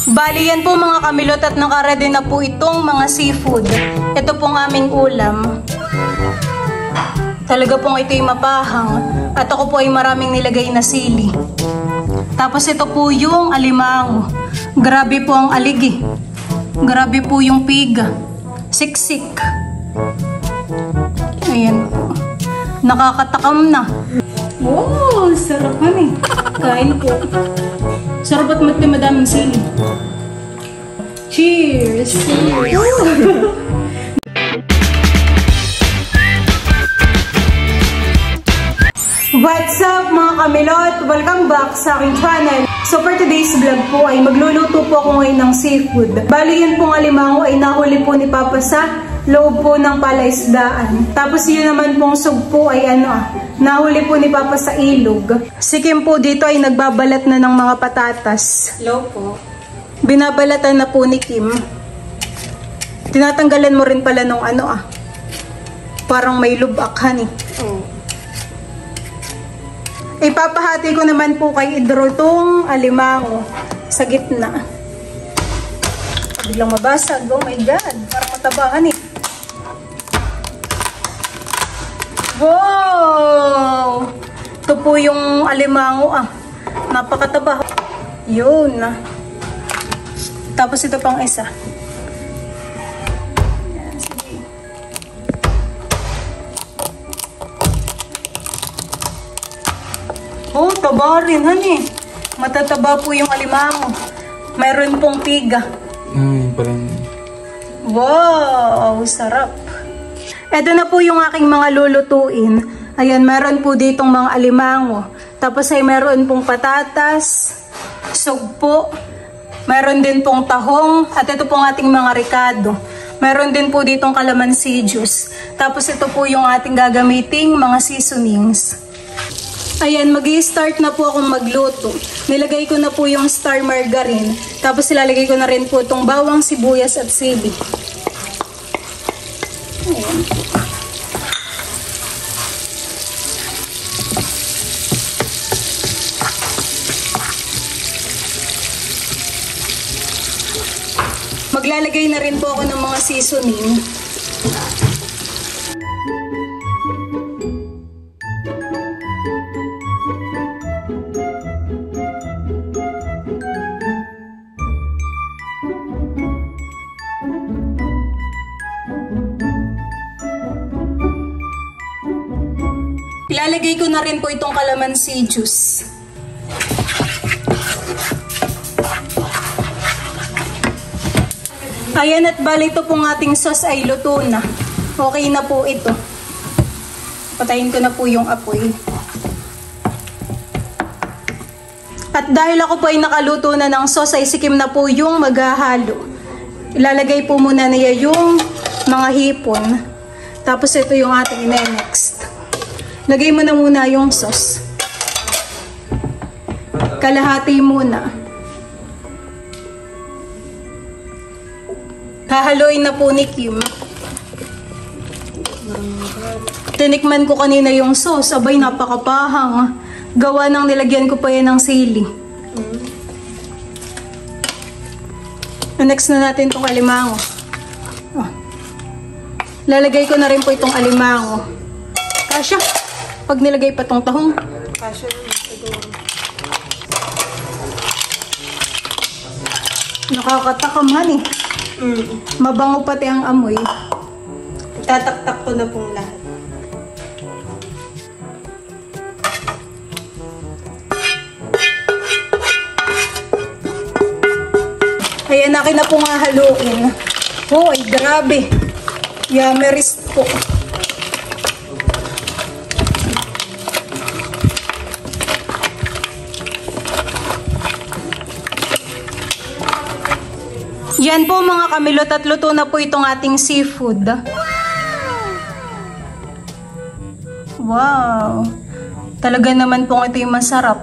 Bali yan po mga kamilot at nakaready na po itong mga seafood. Ito pong aming ulam. Talaga pong ito'y mapahang. At ako po ay maraming nilagay na sili. Tapos ito po yung alimango. Grabe po ang aligi. Grabe po yung piga. Siksik. Ayan po. Nakakatakam na. Wow, sarap man eh. Kain po. Sarap at madaming sili. Cheers! What's up mga kamilot? Welcome back sa aking channel. So for today's vlog po ay magluluto po ako ngayon ng seafood. Bali yun pong alimango ay nahuli po ni Papa sa loob po ng palaisdaan. Tapos yun naman pong sugpo ay nahuli po ni Papa sa ilog. Si Kim po dito ay nagbabalat na ng mga patatas. Hello po. Binabalatan na po ni Kim. Tinatanggalan mo rin pala nung parang may lubak, honey. Oh. Ipapahati ko naman po kay Idro tong alimango sa gitna. Biglang mabasag. Oh my God. Parang matabahan eh. Wow! Ito po yung alimango Napakataba. Yun Tapos ito pang isa. Yan, sige. Oh, taba rin, honey. Matataba po yung alimango. Mayroon pong piga. Wow, sarap. Ito na po yung aking mga lulutuin. Ayan, meron po ditong mga alimango. Tapos ay meron pong patatas, sugpo, meron din pong tahong, at ito pong ating mga ricado. Meron din po ditong calamansi juice. Tapos ito po yung ating gagamiting mga seasonings. Ayan, mag-i-start na po akong magluto. Nilagay ko na po yung star margarine. Tapos ilalagay ko na rin po itong bawang, sibuyas at sili. Ayan. Maglalagay na rin po ako ng mga seasoning. Ilalagay ko na rin po itong calamansi juice. Ayan, at bali ito pong ating sauce ay luto na. Okay na po ito. Patayin ko na po yung apoy. At dahil ako po ay nakaluto na ng sauce, ay sikim na po yung maghahalo. Ilalagay po muna niya yung mga hipon. Tapos ito yung ating next. Lagay mo na muna yung sauce. Kalahati muna. Hahaluin na po ni Kim. Tinikman ko kanina yung sauce. Abay, napakapahang. Gawa ng nilagyan ko pa yan ng sili. Next na natin itong alimango. Lalagay ko na rin po itong alimango. Kasya. Pag nilagay pa itong tahong. Kasya naman siguro. Nakakatakam, honey. Mabango pati ang amoy. Tataktak ko na pong lahat. Ayan, akin na pong hahaluin. Oh, ay grabe. Yameris po. Yan po mga kamilot, at luto na po itong ating seafood. Wow! Talaga naman po ito yung masarap.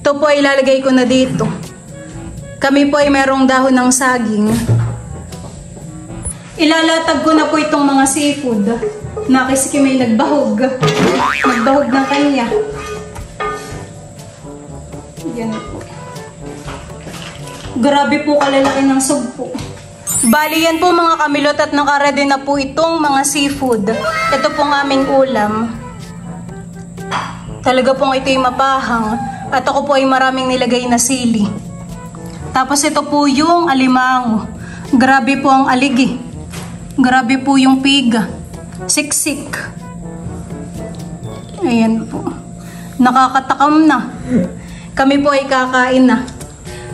Ito po ay ilalagay ko na dito. Kami po ay merong dahon ng saging. Ilalatag ko na po itong mga seafood. Nakisi Kim ay nagbahog. Nagbahog ng kanya. Yan po. Grabe po kalalaki ng sugpo. Bali yan po mga kamilot at nakaredy na po itong mga seafood. Ito pong aming ulam. Talaga pong ito'y mapahang. At ako po ay maraming nilagay na sili. Tapos ito po yung alimango. Grabe po ang aligi. Grabe po yung piga. Siksik. Ayan po. Nakakatakam na. Kami po ay kakain na.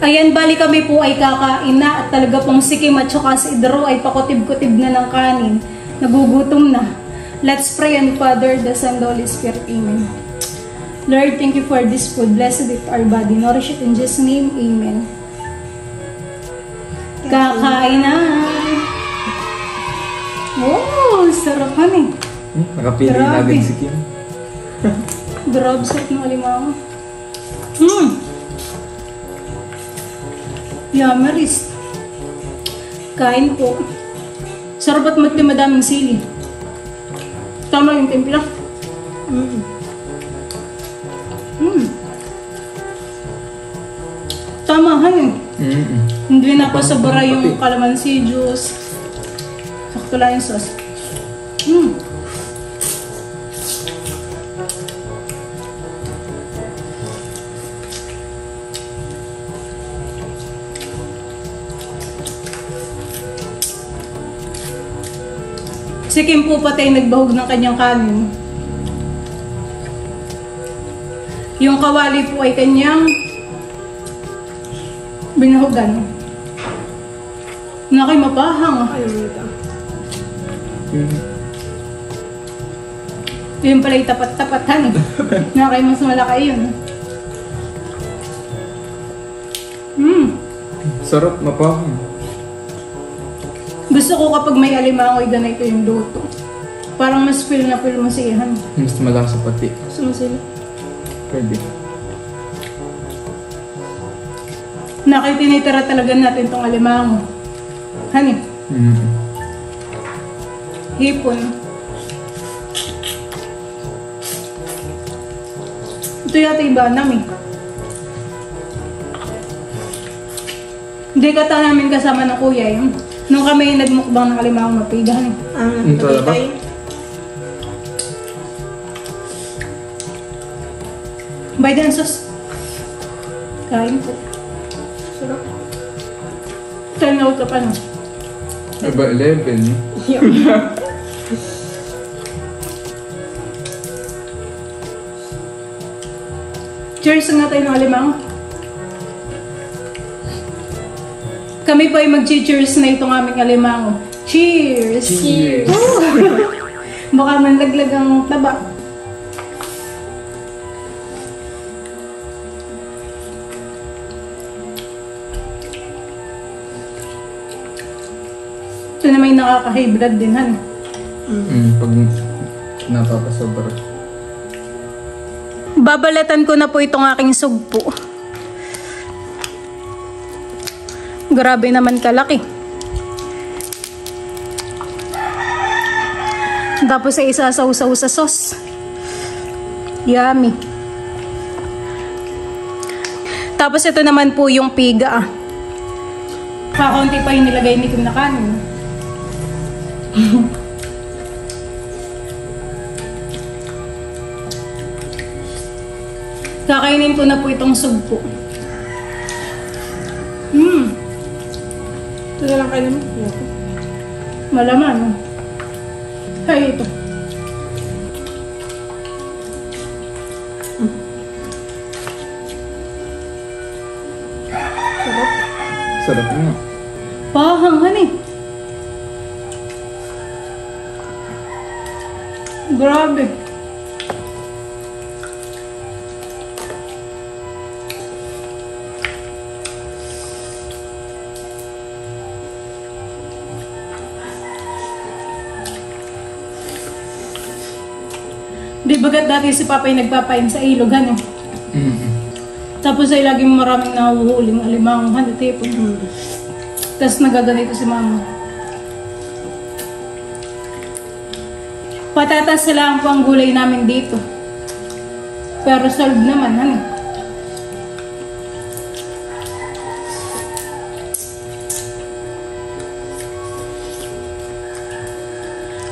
Ayan, bali kami po ay kakain na. At talaga pong si Kim at saka si Idro ay pakutib-kutib na ng kanin. Nagugutom na. Let's pray on Father, the Son, the Holy Spirit. Amen. Lord, thank you for this food. Blessed it our body. Nourish it in Jesus' name. Amen. Kakain na. Wow, sarap ka eh. Nakapili na agad si Kim. Grabe sarap ng alimango. Yamaris. Kain po. Sarap at matli madaming sili. Tama yung timpla. Tama han eh. Hindi na pasabara yung calamansi juice. Sakto lang yung sauce. Si Kim po patay nagbahog ng kanyang kanin. Yung kawali po ay kanyang binahugan. Nakay mapahang. Yung pala yung tapat-tapatan. Nakay mas malaki yun. Sarap, mapahang. Gusto ko kapag may alimango ay ganito yung luto. Parang mas feel na feel mo siyahan. Mas malasa pati. Gusto mo sila? Pwede. Nakitinitira talaga natin itong alimango. Hani? Hipon. Ito yata iba namin. Hindi ka namin kasama ng kuya yun. Nung kami nagmukbang ng alimango mapigahan. Ito na ba? By the sauce. Kain po. Sarap. 10 out of ano? Iba 11. Cheers na tayo ng alimango. Kami po ay mag-cheers na itong aming alimango. Cheers! Cheers! Baka manlaglag ang taba. Ito na may nakaka-high blood din, han. Pag napapasobra. Babalatan ko na po itong aking sugpo. Grabe naman kalaki. Tapos ay isasaw-saw sa sauce. Yummy. Tapos ito naman po yung piga. Kakaunti pa yung nilagay ni Kim na kanin. Kakainin ko na po itong sugpo. Ito na lang kayo naman. Malaman. Ay, ito. Sarap. Sarap nga. Pahanghan eh. Grabe. Di bagat dati si Papa ay nagpapain sa ilog, ano? Tapos ay laging maraming nahuhuling alimango, ano, tipo. Tapos nagaganito si Mama. Patatas lang po ang gulay namin dito. Pero solve naman, ano?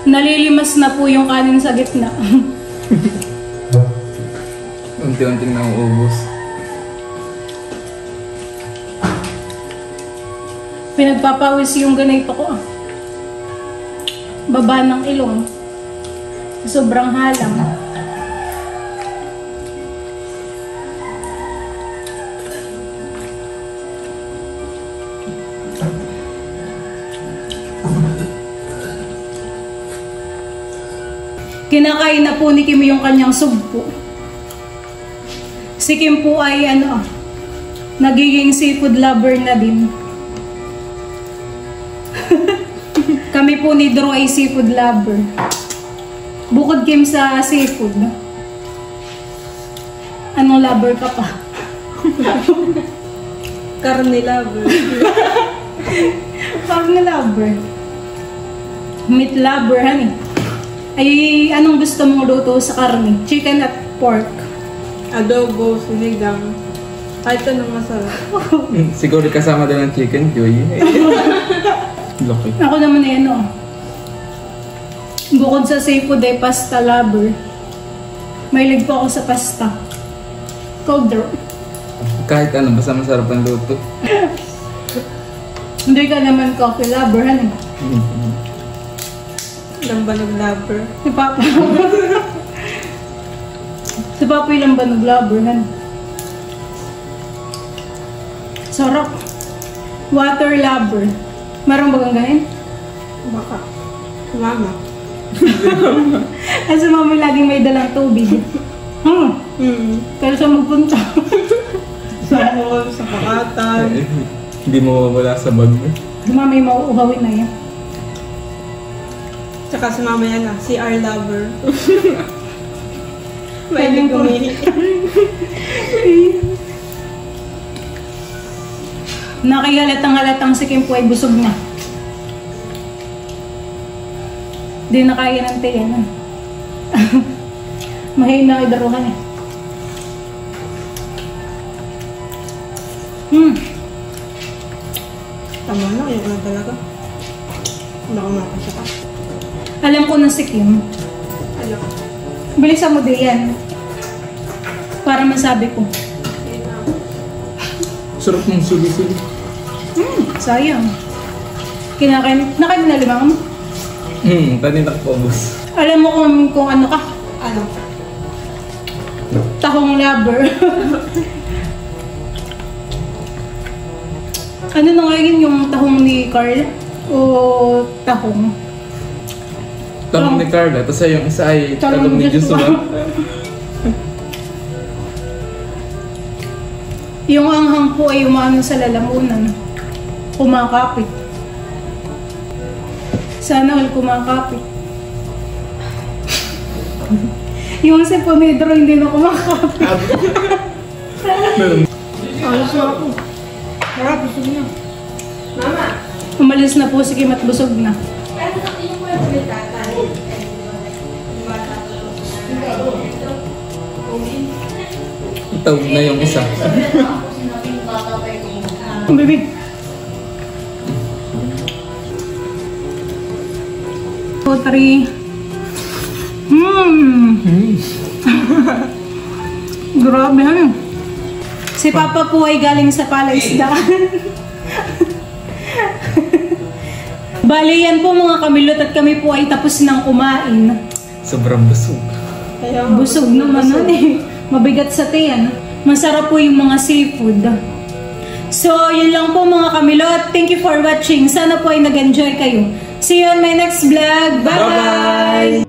Nalilimas na po yung kanin sa gitna. Unti-unting nauubos. Pinagpapawis yung ganito ko. Baba ng ilong. Sobrang halang. Kinakain na po ni Kim yung kanyang sugpo. Si Kim po ay nagiging seafood lover na din. Kami po ni Drew ay seafood lover. Bukod Kim sa seafood, anong lover ka pa? Karne lover. Karne lover. Meat lover, honey. Ay, anong gusto mong luto sa karne? Chicken at pork? Adobo, sinigang. Kahit anong masarap. Siguro kasama din ng chicken, Joy. Laki. Ako naman ay bukod sa seafood ay pasta lover. Mahilig po ako sa pasta. Cold draw. Kahit ano, basta masarap ang luto. Hindi ka naman coffee lover, honey. Lambanog lover. Si Papa. Si Papa yung lambanog lover, honey. Sarap. Water lover. Marang bagang ganin? Baka. Mama. Kasi mama laging may dalang tubig. Pero siya magpunta. Sa mall, sa pakatan. Hindi mo mawawala sa bag mo. Si mama yung mauuhawin na yan. Tsaka si mama yan CR lover. Pwedeng Mahilig umihi. Nakihalatang-halatang si Kim po ay busog na. Di na kaya ng tiyan. Mahina ay daruhan eh. Tama na, yun na talaga. Hindi ako makasya ka. Alam ko na si Kim. Alam. Bilisan mo din yan. Para masabi ko. Sarap ng suli-suli. Sayang. Nakain na limang mo. Kanina ko boss. Alam mo kung ano ka? Ano? Tahong lover. Ano na ngayon yung tahong ni Carl? O tahong? Talong ni Carla, tapos yung isa ay talong ni Joshua. Yung anghang po ay umano sa lalamunan. Kumakapit. Sana all kumakapit. Yung si Pomedro hindi na kumakapit. Alas na ako. Sarap, busog na. Mama! Umalis na po si Kim at busog na. Tawag na yung isa. Baby. 2, 3. Grabe ha. Si Papa po ay galing sa palaisdaan. Bali yan po mga kamilot at kami po ay tapos ng kumain. Sobrang busog. Busog naman nun eh. Mabigat sa tiyan. Masarap po yung mga seafood. So, yun lang po mga kamilot. Thank you for watching. Sana po ay nag-enjoy kayo. See you on my next vlog. Bye-bye!